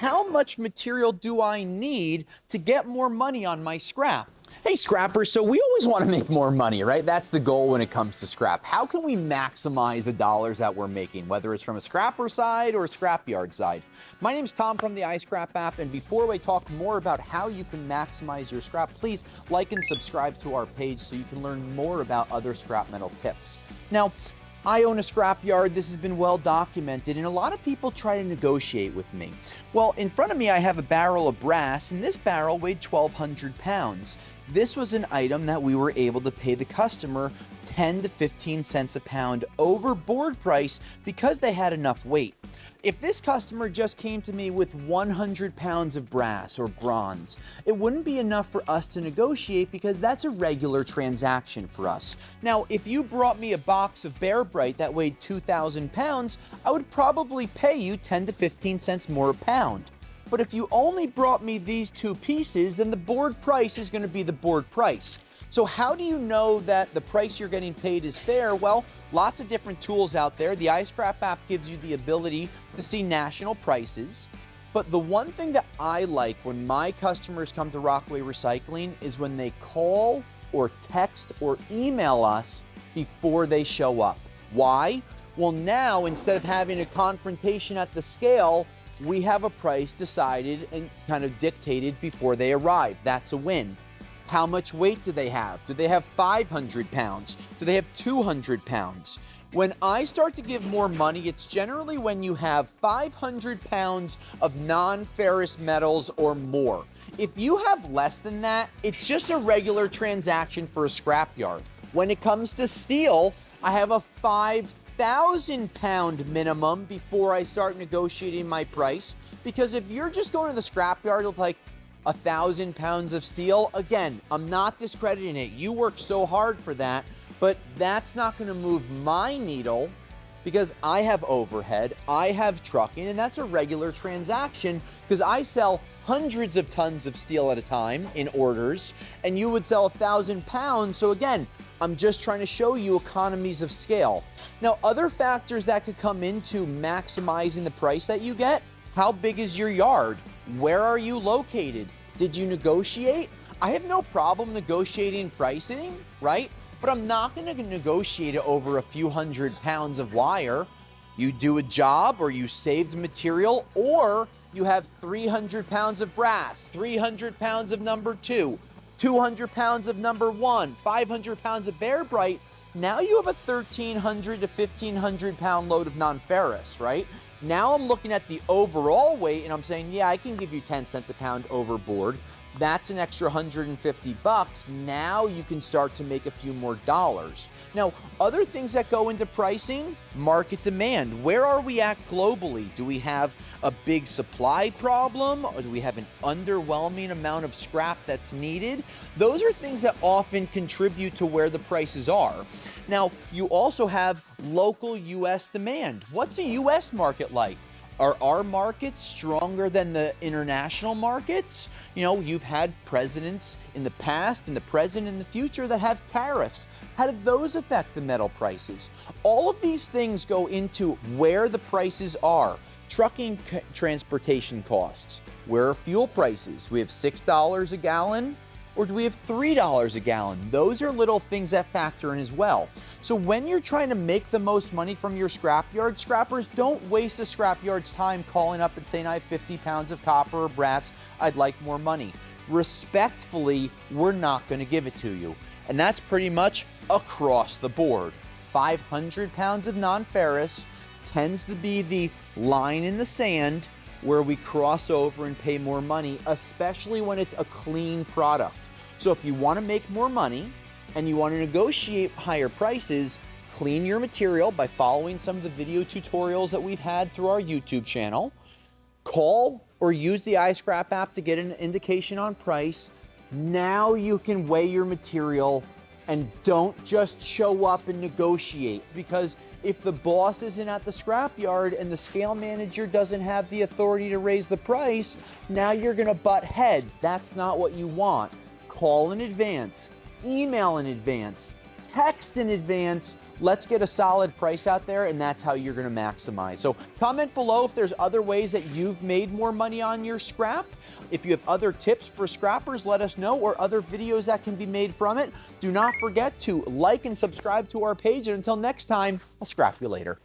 how much material do I need to get more money on my scrap? Hey scrappers, so we always want to make more money, right? That's the goal when it comes to scrap. How can we maximize the dollars that we're making, whether it's from a scrapper side or a scrapyard side? My name's Tom from the iScrap app, and before we talk more about how you can maximize your scrap, please like and subscribe to our page so you can learn more about other scrap metal tips. Now, I own a scrapyard. This has been well documented, and a lot of people try to negotiate with me. Well, in front of me, I have a barrel of brass, and this barrel weighed 1,200 pounds. This was an item that we were able to pay the customer 10 to 15 cents a pound over board price because they had enough weight. If this customer just came to me with 100 pounds of brass or bronze, it wouldn't be enough for us to negotiate because that's a regular transaction for us. Now, if you brought me a box of Bear Bright that weighed 2,000 pounds, I would probably pay you 10 to 15 cents more a pound. But if you only brought me these two pieces, then the board price is going to be the board price. So how do you know that the price you're getting paid is fair? Well, lots of different tools out there. The iScrap app gives you the ability to see national prices. But the one thing that I like when my customers come to Rockaway Recycling is when they call or text or email us before they show up. Why? Well, now instead of having a confrontation at the scale, we have a price decided and kind of dictated before they arrive. That's a win. How much weight do they have? Do they have 500 pounds? Do they have 200 pounds? When I start to give more money, it's generally when you have 500 pounds of non-ferrous metals or more. If you have less than that, it's just a regular transaction for a scrapyard. When it comes to steel, I have a 5,000 pound minimum before I start negotiating my price. Because if you're just going to the scrapyard with like 1,000 pounds of steel, again, I'm not discrediting it. You work so hard for that, but that's not going to move my needle because I have overhead, I have trucking, and that's a regular transaction because I sell hundreds of tons of steel at a time in orders, and you would sell 1,000 pounds. So again, I'm just trying to show you economies of scale. Now, other factors that could come into maximizing the price that you get: how big is your yard? Where are you located? Did you negotiate? I have no problem negotiating pricing, right? But I'm not going to negotiate it over a few hundred pounds of wire. You do a job, or you saved material, or you have 300 pounds of brass, 300 pounds of number 2, 200 pounds of number 1, 500 pounds of Bear Bright. Now you have a 1,300 to 1,500 pound load of non-ferrous, right? Now I'm looking at the overall weight and I'm saying, yeah, I can give you 10 cents a pound overboard. That's an extra 150 bucks. Now you can start to make a few more dollars. Now, other things that go into pricing: market demand. Where are we at globally? Do we have a big supply problem, or do we have an underwhelming amount of scrap that's needed? Those are things that often contribute to where the prices are. Now, you also have local U.S. demand. What's the U.S. market like? Are our markets stronger than the international markets? You know, you've had presidents in the past and the present and the future that have tariffs. How did those affect the metal prices? All of these things go into where the prices are. Trucking transportation costs. Where are fuel prices? Do we have $6 a gallon? Or do we have $3 a gallon? Those are little things that factor in as well. So when you're trying to make the most money from your scrapyard, scrappers, don't waste a scrapyard's time calling up and saying, I have 50 pounds of copper or brass, I'd like more money. Respectfully, we're not going to give it to you. And that's pretty much across the board. 500 pounds of non-ferrous tends to be the line in the sand where we cross over and pay more money, especially when it's a clean product. So if you want to make more money and you want to negotiate higher prices, clean your material by following some of the video tutorials that we've had through our YouTube channel. Call or use the iScrap app to get an indication on price. Now you can weigh your material and don't just show up and negotiate, because if the boss isn't at the scrapyard and the scale manager doesn't have the authority to raise the price, now you're going to butt heads. That's not what you want. Call in advance, email in advance, text in advance, Let's get a solid price out there, and that's how you're going to maximize. So comment below if there's other ways that you've made more money on your scrap. If you have other tips for scrappers, let us know, or other videos that can be made from it. Do not forget to like and subscribe to our page, and until next time, I'll scrap you later.